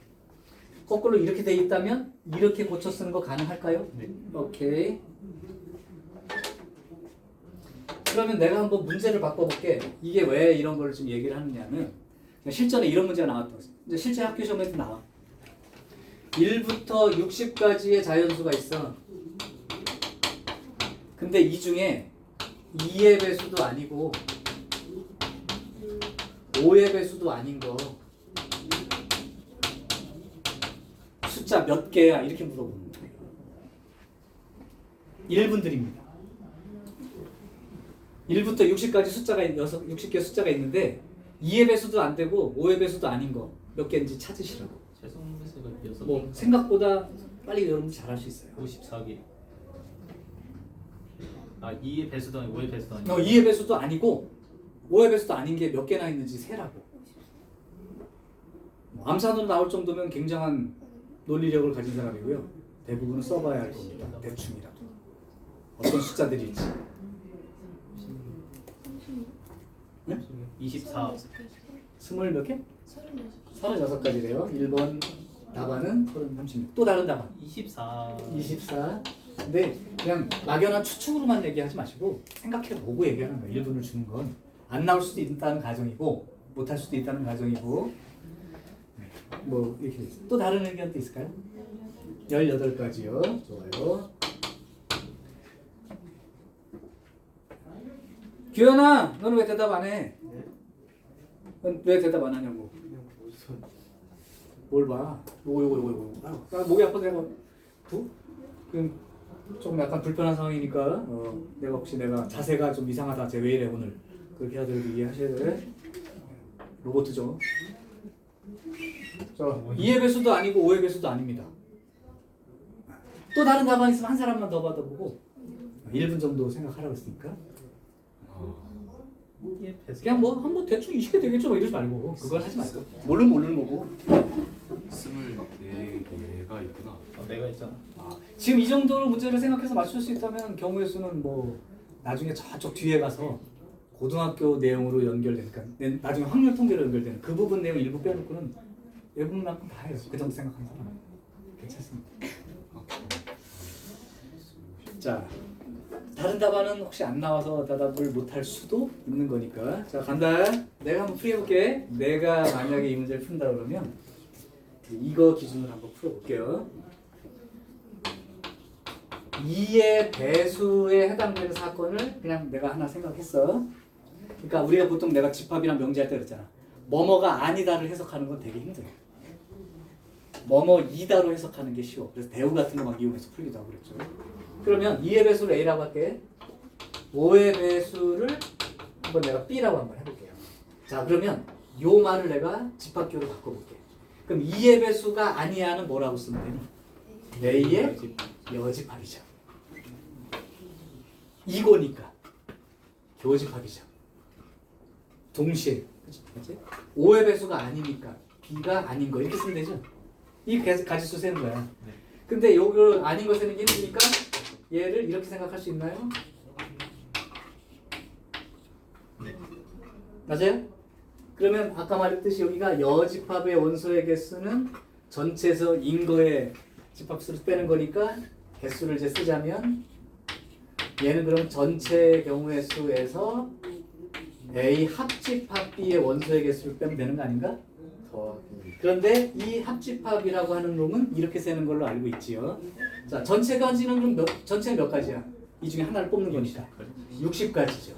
거꾸로 이렇게 돼 있다면 이렇게 고쳐 쓰는 거 가능할까요? 네. 오케이. 그러면 내가 한번 문제를 바꿔볼게. 이게 왜 이런 걸 좀 얘기를 하느냐면 실전에 이런 문제가 나왔다. 이제 실제 학교 시험에도 나와. 1부터 60까지의 자연수가 있어. 근데 이 중에 2의 배수도 아니고 5의 배수도 아닌 거 숫자 몇 개야? 이렇게 물어보는 거예요. 1분들입니다. 1부터 60까지 숫자가 60개 숫자가 있는데 2의 배수도 안 되고 5의 배수도 아닌 거 몇 개인지 찾으시라고. 최종 배수가 6개. 뭐 생각보다 빨리 여러분 잘할 수 있어요. 54개. 아 2의 배수도 아니고 5의 배수도 아니고. 2의 배수도 아니고 5의 배수도 아닌 게 몇 개나 있는지 세라고. 암산으로 나올 정도면 굉장한 논리력을 가진 사람이고요. 대부분은 써봐야 할 겁니다. 대충이라도. 어떤 숫자들일지. 네? 24. 20 몇 개? 36가지래요. 1번 답안은 36. 또 다른 답안. 24. 24. 근데 그냥 막연한 추측으로만 얘기하지 마시고 생각해보고 얘기하는 거예요. 1분을 주는 건. 안 나올 수도 있다는 가정이고 못할 수도 있다는 가정이고 뭐 이렇게 또 다른 의견도 있을까요? 18가지요. 좋아요. 규현아, 너는 왜 대답 안 해? 넌 왜 대답 안 하냐고. 뭘 봐? 요거. 나 목이 아파서 내가 좀 약간 불편한 상황이니까 내가 혹시 내가 자세가 좀 이상하다. 쟤 왜 이래 오늘? 그렇게 해야 되고 이해하셔야 돼. 로봇이죠. 자, 2의 배수도 아니고 5의 배수도 아닙니다. 또 다른 답안 있으면 한 사람만 더 받아보고 1분 정도 생각하라고 했으니까 그냥 뭐 한번 대충 이식이 되겠죠 뭐 이러지 말고 그걸 하지 말고 모르는 거고 24개가 있구나. 아, 내가 있잖아. 지금 이 정도로 문제를 생각해서 맞출 수 있다면 경우의 수는 뭐 나중에 저쪽 뒤에 가서 고등학교 내용으로 연결되니까 나중에 확률 통계로 연결되는 그 부분 내용 일부 빼놓고는 대부분만큼 다 해요. 그 정도 생각하는 사람은 괜찮습니다. 자, 다른 답안은 혹시 안 나와서 대답을 못할 수도 있는 거니까. 자, 간다. 내가 한번 풀어볼게. 내가 만약에 이 문제를 푼다 그러면 이거 기준으로 한번 풀어볼게요. 2의 배수에 해당되는 사건을 그냥 내가 하나 생각했어. 그러니까 우리가 보통 내가 집합이랑 명제할 때 그랬잖아. 뭐뭐가 아니다를 해석하는 건 되게 힘들어. 뭐뭐이다로 해석하는 게 쉬워. 그래서 대우 같은 거 막 이용해서 풀기도 하고 그랬죠. 그러면 2의 배수를 A라고 할게. 5의 배수를 한번 내가 B라고 한번 해볼게요. 자, 그러면 요 말을 내가 집합교로 바꿔볼게. 그럼 2의 배수가 아니야는 뭐라고 쓰면 되니? A의 여집합이죠. 이거니까 교집합이죠. 동시에. 그치? 5의 배수가 아니니까 B가 아닌 거 이렇게 쓰면 되죠. 이 가지수 세는 거야. 근데 요걸 아닌 거 세는 게 힘드니까 얘를 이렇게 생각할 수 있나요? 맞아요? 그러면 아까 말했듯이 여기가 여집합의 원소의 개수는 전체에서 인거의 집합수를 빼는 거니까 개수를 이제 쓰자면 얘는 그럼 전체 경우의 수에서 A 합집합 B의 원소의 개수를 빼면 되는 거 아닌가? 그런데 이 합집합이라고 하는 놈은 이렇게 세는 걸로 알고 있지요. 자, 전체 가지는 그럼 전체 몇 가지야? 이 중에 하나를 뽑는 거니까 60가지죠.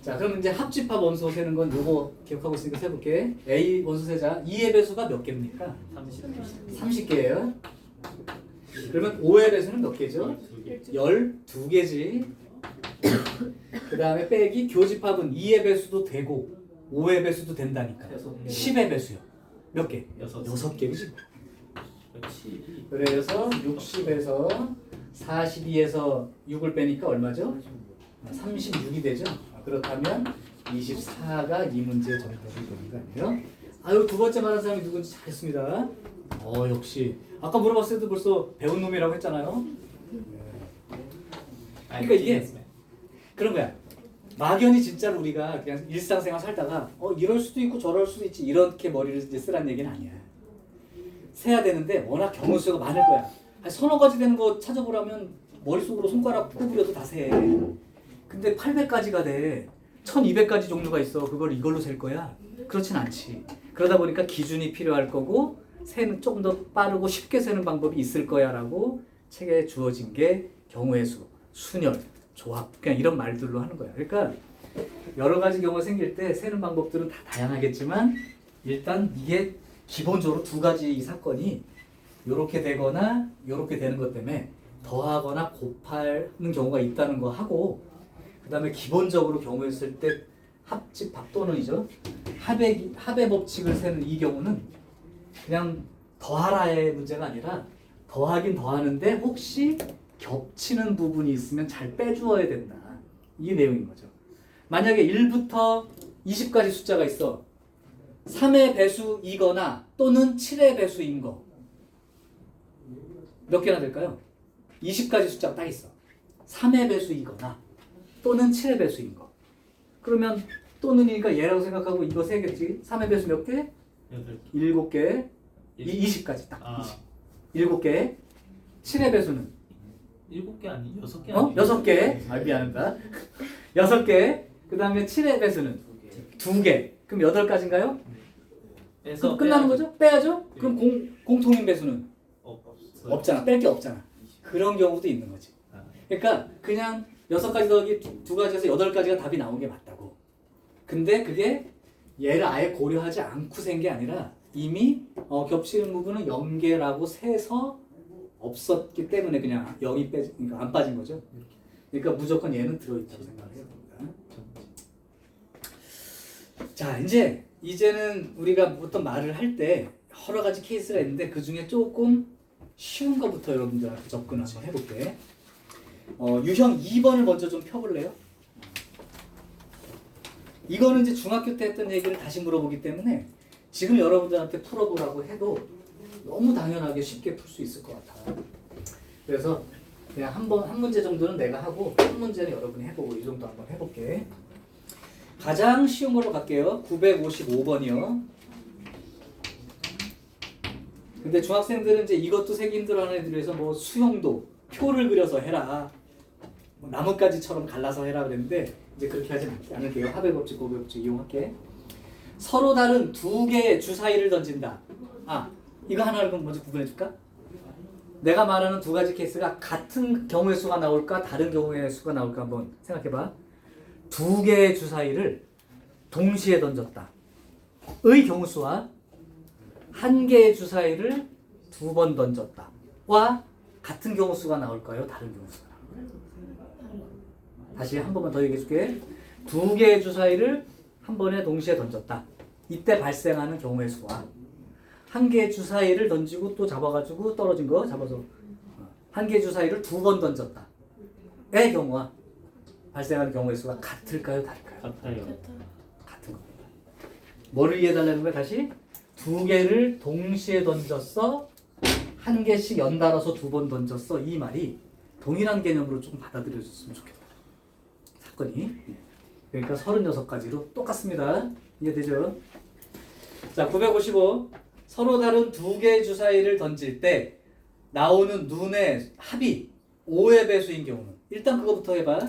자, 그럼 이제 합집합 원소 세는 건 요거 기억하고 있으니까 세볼게. A 원소 세자 2의 배수가 몇 개입니까? 30개예요. 그러면 5의 배수는 몇 개죠? 12개지. 그 다음에 빼기 교집합은 2의 배수도 되고 5의 배수도 된다니까. 10의 배수요. 몇 개? 6개. 그치? 그래서 60에서 42에서 6을 빼니까 얼마죠? 36이 되죠? 그렇다면 24가 이 문제의 정답이 되는 거 아니에요? 아유, 두 번째 말한 사람이 누군지 잘했습니다. 역시 아까 물어봤을 때도 벌써 배운 놈이라고 했잖아요. 그러니까 이게 그런 거야. 막연히 진짜로 우리가 그냥 일상생활 살다가 이럴 수도 있고 저럴 수도 있지 이렇게 머리를 이제 쓰라는 얘기는 아니야. 세야 되는데 워낙 경우 수가 많을 거야. 서너 가지 되는 거 찾아보라면 머릿속으로 손가락 구부려도 다 세. 근데 800가지가 돼. 1200가지 종류가 있어. 그걸 이걸로 셀 거야? 그렇진 않지. 그러다 보니까 기준이 필요할 거고 세는 조금 더 빠르고 쉽게 세는 방법이 있을 거야 라고 책에 주어진 게 경우의 수, 순열, 조합 그냥 이런 말들로 하는 거야. 그러니까 여러 가지 경우가 생길 때 세는 방법들은 다 다양하겠지만 일단 이게 기본적으로 두 가지 이 사건이 요렇게 되거나 요렇게 되는 것 때문에 더하거나 곱하는 경우가 있다는 거 하고 그 다음에 기본적으로 경우에 쓸 때 합집합 또는이죠. 합의 법칙을 세는 이 경우는 그냥 더하라의 문제가 아니라 더하긴 더하는데 혹시 겹치는 부분이 있으면 잘 빼주어야 된다. 이 내용인 거죠. 만약에 1부터 20까지 숫자가 있어. 3의 배수이거나 또는 7의 배수인 거. 몇 개나 될까요? 20가지 숫자가 딱 있어. 3의 배수이거나 또는 7의 배수인 거. 그러면 또는이니까 얘라고 생각하고 이거 세겠지. 3의 배수 몇 개? 7개. 20까지 딱. 20. 7개. 7의 배수는? 7개 아니 6개 아니? 6개. 미안합니다. 6개. 그 다음에 7의 배수는? 2개. 그럼 8가지인가요? 그럼 끝나는 거죠? 빼야죠? 그럼 공통인 배수는? 없잖아. 뺄 게 없잖아. 그런 경우도 있는 거지. 그러니까 그냥 6가지 더하기 2가지에서 8가지가 답이 나온 게 맞다고. 근데 그게 얘를 아예 고려하지 않고 센 게 아니라 이미 겹치는 부분은 0개라고 세서 없었기 때문에 그냥 0이 그러니까 안 빠진 거죠. 그러니까 무조건 얘는 들어있다고 생각을 해야 됩니다. 자, 이제는 우리가 어떤 말을 할 때 여러 가지 케이스가 있는데 그 중에 조금 쉬운 거부터 여러분들한테 접근 한번 해볼게. 유형 2번을 먼저 좀 펴볼래요? 이거는 이제 중학교 때 했던 얘기를 다시 물어보기 때문에 지금 여러분들한테 풀어보라고 해도 너무 당연하게 쉽게 풀 수 있을 것 같아요. 그래서 그냥 한 문제 정도는 내가 하고 한 문제는 여러분이 해보고 이 정도 한번 해볼게. 가장 쉬운 걸로 갈게요. 955번이요. 근데 중학생들은 이제 이것도 세기 힘들어하는 애들 위해서 뭐 수용도 표를 그려서 해라. 뭐 나뭇가지처럼 갈라서 해라 그랬는데 이제 그렇게 하진 않을게요. 합의 법칙, 고배 법칙 이용할게. 서로 다른 두 개의 주사위를 던진다. 이거 하나를 그럼 먼저 구분해 줄까? 내가 말하는 두 가지 케이스가 같은 경우의 수가 나올까 다른 경우의 수가 나올까 한번 생각해봐. 두 개의 주사위를 동시에 던졌다. 의 경우 수와 한 개의 주사위를 두 번 던졌다. 와 같은 경우 수가 나올까요? 다른 경우 수가 나올까요? 다시 한 번만 더 얘기해 줄게. 두 개의 주사위를 한 번에 동시에 던졌다. 이때 발생하는 경우의 수와 한 개의 주사위를 던지고 또 잡아가지고 떨어진 거 잡아서 한 개의 주사위를 두 번 던졌다. 의 경우와 발생하는 경우의 수가 같을까요? 다를까요? 같아요. 같은 겁니다. 뭐를 이해해달라는 거야? 다시 두 개를 동시에 던졌어. 한 개씩 연달아서 두 번 던졌어. 이 말이 동일한 개념으로 좀 받아들여졌으면 좋겠다. 사건이. 그러니까 36가지로 똑같습니다. 이해되죠? 자, 955. 서로 다른 두 개의 주사위를 던질 때 나오는 눈의 합이 5의 배수인 경우는 일단 그거부터 해봐.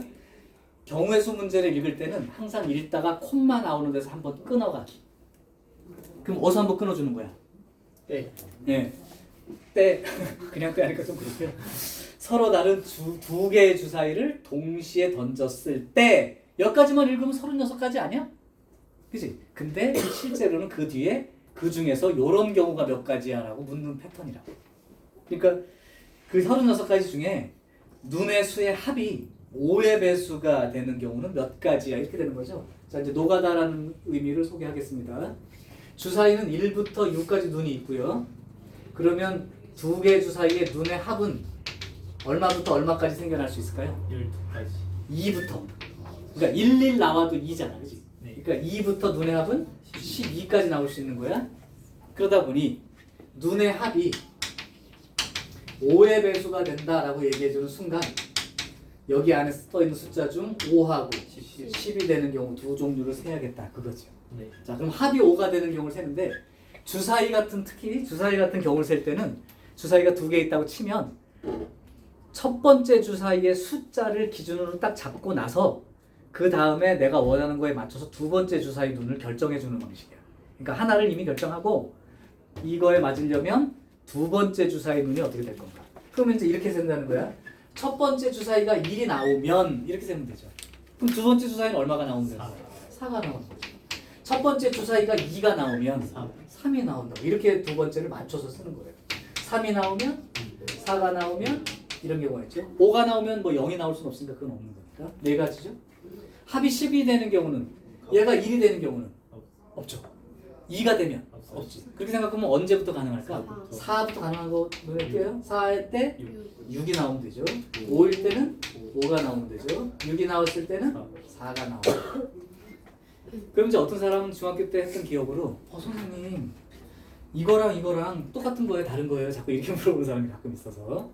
경우의 수 문제를 읽을 때는 항상 읽다가 콤마 나오는 데서 한번 끊어가기. 그럼 어서 한번 끊어주는 거야. 네. 예. 때 그냥 때 하니까 좀 그렇고요. 서로 다른 두 개의 주사위를 동시에 던졌을 때 여기까지만 읽으면 36가지 아니야? 그치? 근데 실제로는 그 뒤에 그 중에서 요런 경우가 몇 가지야 라고 묻는 패턴이라고. 그러니까 그 36가지 중에 눈의 수의 합이 5의 배수가 되는 경우는 몇 가지야 이렇게 되는 거죠. 자, 이제 노가다라는 의미를 소개하겠습니다. 주사위는 1부터 6까지 눈이 있고요. 그러면 두 개의 주사위의 눈의 합은 얼마부터 얼마까지 생겨날 수 있을까요? 12가지. 2부터. 그러니까 11 나와도 2잖아. 그치? 네. 그러니까 2부터 눈의 합은 12까지 나올 수 있는 거야. 그러다 보니 눈의 합이 5의 배수가 된다라고 얘기해주는 순간 여기 안에 써있는 숫자 중 5하고 10이 되는 경우 두 종류를 세야겠다 그거죠. 네. 자, 그럼 합이 5가 되는 경우를 세는데 특히 주사위 같은 경우를 셀 때는 주사위가 두 개 있다고 치면 첫 번째 주사위의 숫자를 기준으로 딱 잡고 나서 그 다음에 내가 원하는 거에 맞춰서 두 번째 주사위 눈을 결정해 주는 방식이야. 그러니까 하나를 이미 결정하고 이거에 맞으려면 두 번째 주사위 눈이 어떻게 될 건가. 그러면 이제 이렇게 센다는 거야. 첫 번째 주사위가 1이 나오면 이렇게 세면 되죠. 그럼 두 번째 주사위는 얼마가 나오면 되는 거야? 4가 나오는 거죠. 첫 번째 주사위가 2가 나오면 3이 나온다고. 이렇게 두 번째를 맞춰서 쓰는 거예요. 3이 나오면 4가 나오면 이런 경우가 있죠. 5가 나오면 뭐 0이 나올 수는 없으니까 그건 없는 거니까. 네 가지죠. 합이 10이 되는 경우는 얘가 1이 되는 경우는 없죠. 2가 되면 없지. 그렇게 생각하면 언제부터 가능할까? 4부터 가능한 거 눈에 띄어요? 4일 때 6이 나오면 되죠. 5일 때는 5가 나오면 되죠. 6이 나왔을 때는 4가 나오고. 그럼 이제 어떤 사람은 중학교 때 했던 기억으로 선생님 이거랑 똑같은 거예요? 다른 거예요? 자꾸 이렇게 물어보는 사람이 가끔 있어서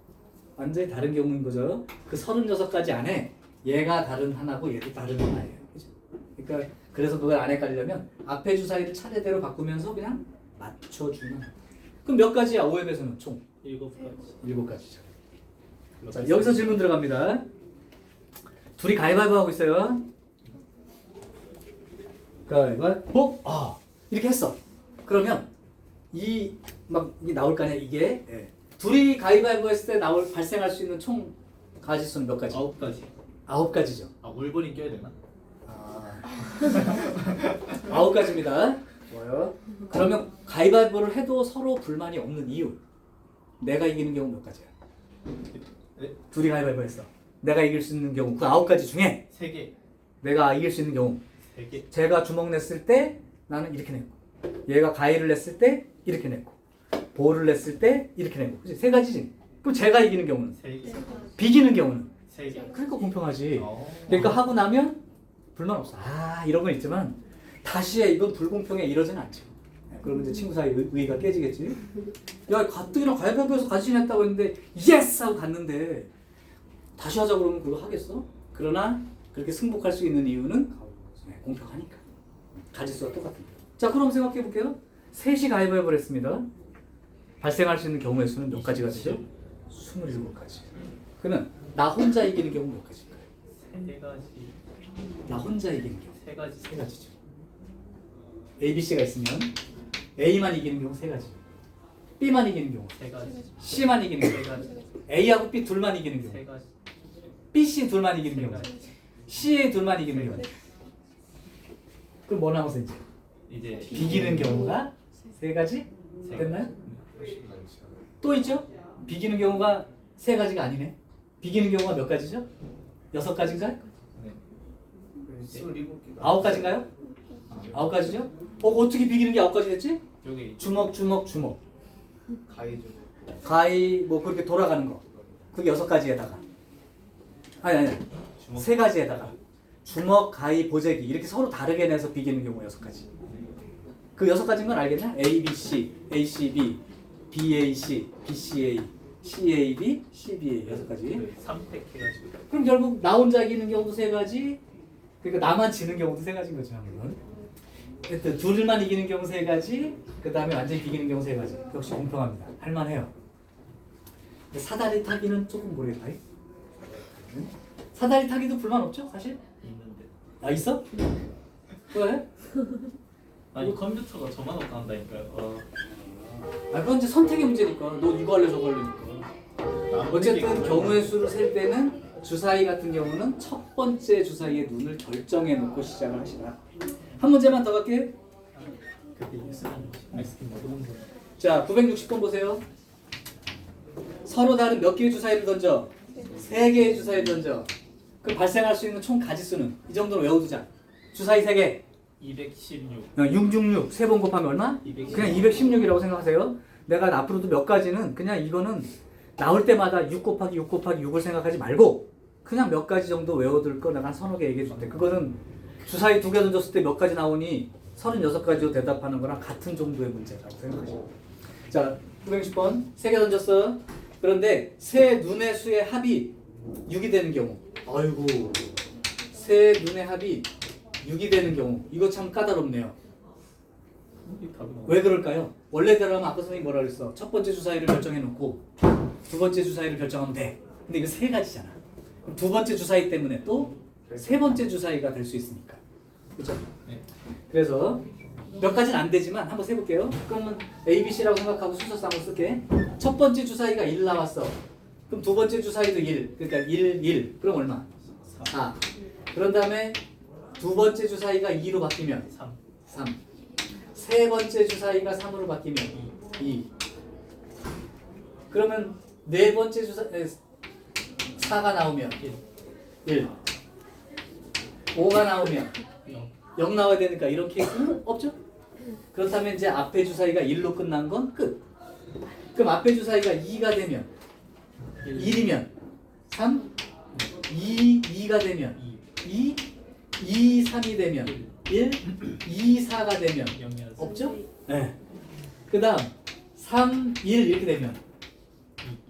완전히 다른 경우인 거죠. 그 36가지 안에 얘가 다른 하나고 얘도 다른 하나예요. 그죠? 그러니까 그래서 그걸 안 헷갈리려면 앞에 주사위를 차례대로 바꾸면서 그냥 맞춰주는. 그럼 몇 가지야? 5의 배수는 총 7가지. 7가지죠. 자, 여기서 질문 들어갑니다. 둘이 가위바위보 하고 있어요. 가위바위보. 이렇게 했어. 그러면 이 나올 거 아니야 이게. 예. 둘이 가위바위보 했을 때 발생할 수 있는 총 가지수는 몇 가지? 9가지. 9가지죠. 올버린 껴야 되나? 9가지입니다. 좋아요. 그러면 가위바위보를 해도 서로 불만이 없는 이유. 내가 이기는 경우 몇 가지야? 네? 둘이 가위바위보 했어. 내가 이길 수 있는 경우 그 9가지 중에 3개. 내가 이길 수 있는 경우 3개. 제가 주먹 냈을 때 나는 이렇게 냈고 얘가 가위를 냈을 때 이렇게 냈고 볼을 냈을 때 이렇게 냈고 그치? 3가지지. 그럼 제가 이기는 경우는 3개. 비기는 경우는 3개. 그러니까 공평하지. 그러니까 하고 나면 불만 없어. 이런 건 있지만 다시 해 이건 불공평해 이러진 않죠. 그러면 이제 친구 사이 의의가 깨지겠지. 야 가뜩이나 가위바위보에서 같이 했다고 했는데 예스 하고 갔는데 다시 하자 그러면 그거 하겠어? 그러나 그렇게 승복할 수 있는 이유는 공평하니까. 가지수가 똑같은 거예요. 자 그럼 생각해 볼게요. 셋이 가위바위보를 했습니다. 발생할 수 있는 경우의 수는 몇 가지가 되죠? 27가지. 그러면 나 혼자 이기는 경우 몇 가지일까요? 세 가지. 나 혼자 이기는 경우 세 가지. 세 가지죠. A, B, C가 있으면 A만 이기는 경우 세 가지, B만 이기는 경우, 세 가지. C만 이기는 세 경우, 가지. A하고 B 둘만 이기는 세 경우, 가지. B, C 둘만 이기는 세 경우, 가지. C에 둘만 이기는 경우. 그럼 뭐 남았어 이제? 이제 비기는 경우가 세 가지 됐나요? 또 있죠? 비기는 경우가 세 가지가 아니네. 비기는 경우가 몇 가지죠? 6가지인가요? 네. 27개. 9가지인가요? 9가지죠? 어떻게 비기는 게 9가지 됐지? 여기 주먹 주먹 주먹 가해죠. 가위 뭐 그렇게 돌아가는 거 그게 6가지에다가 아니 주먹. 3가지에다가 주먹 가위 보재기 이렇게 서로 다르게 내서 비기는 경우 6가지. 그 6가지인 건 알겠냐? A, B, C, A, C, B, B, A, C, B, C, A, C, A, B, C, B, A 6가지. 3팩 해가지고. 그럼 결국 나 혼자 이기는 경우도 3가지, 그러니까 나만 지는 경우도 3가지인 거죠, 물론. 하여튼 둘만 이기는 경우 3가지, 그 다음에 완전히 비기는 경우 3가지. 역시 공평합니다. 할만해요. 근데 사다리 타기는 조금 모르겠다. 사다리 타기도 불만 없죠, 사실? 있는데. 아 있어? 왜? 아니 컴퓨터가 저만 없다 한다니까요. 아 그건 이제 선택의 문제니까. 너 이거 할래 저거 할래니까. 어쨌든 경우의 수를 셀 때는 주사위 같은 경우는 첫 번째 주사위의 눈을 결정해 놓고 시작을 하시라. 한 문제만 더 갈게요. 그때 뉴스는 아이스크림 먹는 거. 자, 960번 보세요. 서로 다른 몇 개의 주사위를 던져? 3개의 주사위를 던져. 그럼 발생할 수 있는 총 가지수는 이 정도로 외워두자. 주사위 3개. 216. 666. 3번 곱하면 얼마? 216. 그냥 216이라고 생각하세요. 내가 앞으로도 몇 가지는 그냥 이거는 나올 때마다 6 곱하기 6 곱하기 6을 생각하지 말고 그냥 몇 가지 정도 외워둘 거 내가 한 서너 개 얘기해 줄 때 그거는 주사위 2개 던졌을 때 몇 가지 나오니 36가지로 대답하는 거랑 같은 정도의 문제라고 생각하시고. 자, 960번 3개 던졌어. 그런데 세 눈의 수의 합이 6이 되는 경우, 아이고, 세 눈의 합이 6이 되는 경우, 이거 참 까다롭네요. 왜 그럴까요? 원래대로라면 아까 선생님이 뭐라 그랬어? 첫 번째 주사위를 결정해 놓고 두 번째 주사위를 결정하면 돼. 근데 이거 세 가지잖아. 그럼 두 번째 주사위 때문에 또 세 번째 주사위가 될 수 있으니까. 그렇죠? 네. 그래서 몇 가지는 안 되지만 한번 세볼게요. 그러면 A, B, C라고 생각하고 순서상 한번 쓸게. 첫 번째 주사위가 1 나왔어. 그럼 두 번째 주사위도 1. 그러니까 1, 1. 그럼 얼마? 4. 그런 다음에 두 번째 주사위가 2로 바뀌면 3. 3. 세 번째 주사위가 3으로 바뀌면 2. 그러면 네 번째 주사 4가 나오면 1. 5가 나오면 0 나와야 되니까 이런 케이스는 없죠? 그렇다면 이제 앞에 주사위가 1로 끝난 건 끝. 그럼 앞에 주사위가 2가 되면 1이면 3, 2가 되면 2, 2, 3이 되면 1, 2, 4가 되면 0이었어. 없죠? 네. 그 다음 3, 1 이렇게 되면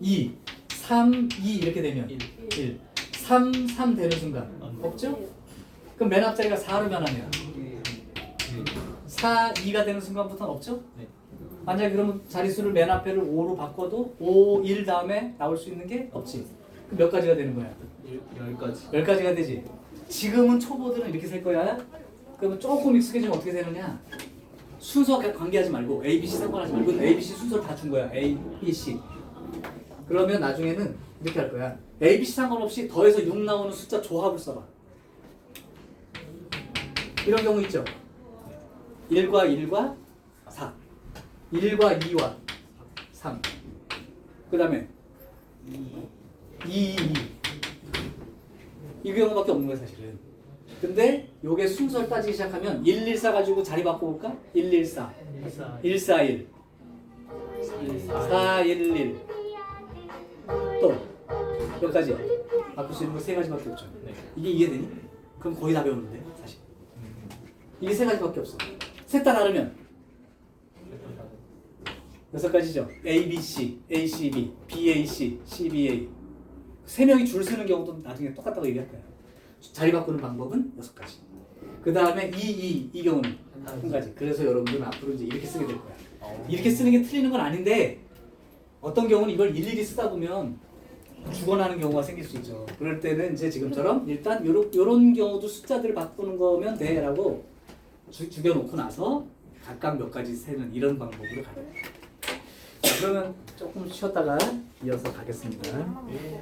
2, 3, 2 이렇게 되면 1, 3, 3 되는 순간 없죠? 그럼 맨 앞자리가 4로 변하면 4, 2가 되는 순간부터는 없죠? 네. 만약에 그러면 자릿수를 맨 앞에를 5로 바꿔도 5, 1 다음에 나올 수 있는 게 없지. 그럼 몇 가지가 되는 거야? 10가지. 10가지가 되지. 지금은 초보들은 이렇게 셀 거야. 그러면 조금 익숙해지면 어떻게 되느냐? 순서 관계하지 말고 A, B, C 상관하지 말고 A, B, C 순서를 다 준 거야. A, B, C. 그러면 나중에는 이렇게 할 거야. A, B, C 상관없이 더해서 6 나오는 숫자 조합을 써봐. 이런 경우 있죠? 1과 1과 4. 1과 2와 3. 그 다음에 2. 이 경우밖에 없는 거야 사실은. 근데 요게 순서를 따지기 시작하면 114 가지고 자리 바꿔볼까? 114 141 411 또 몇 가지? 바꿀 수 있는 거 3가지밖에 없죠. 네. 이게 이해되니? 그럼 거의 다 배웠는데 사실 이게 3가지밖에 없어. 셋 다 다르면 6가지죠. A, B, C, A, C, B, B, A, C, C, B, A. 3명이 줄 서는 경우도 나중에 똑같다고 얘기할 거야. 자리 바꾸는 방법은 6가지. 그 다음에 이 경우는 1가지. 그래서 여러분들은 앞으로 이제 이렇게 쓰게 될 거야. 이렇게 쓰는 게 틀리는 건 아닌데 어떤 경우는 이걸 일일이 쓰다 보면 죽어나는 경우가 생길 수 있죠. 그럴 때는 이제 지금처럼 일단 요런 경우도 숫자들 바꾸는 거면 돼라고 죽여놓고 나서 각각 몇 가지 세는 이런 방법으로 가요. 자, 그러면 조금 쉬었다가 이어서 가겠습니다. 예.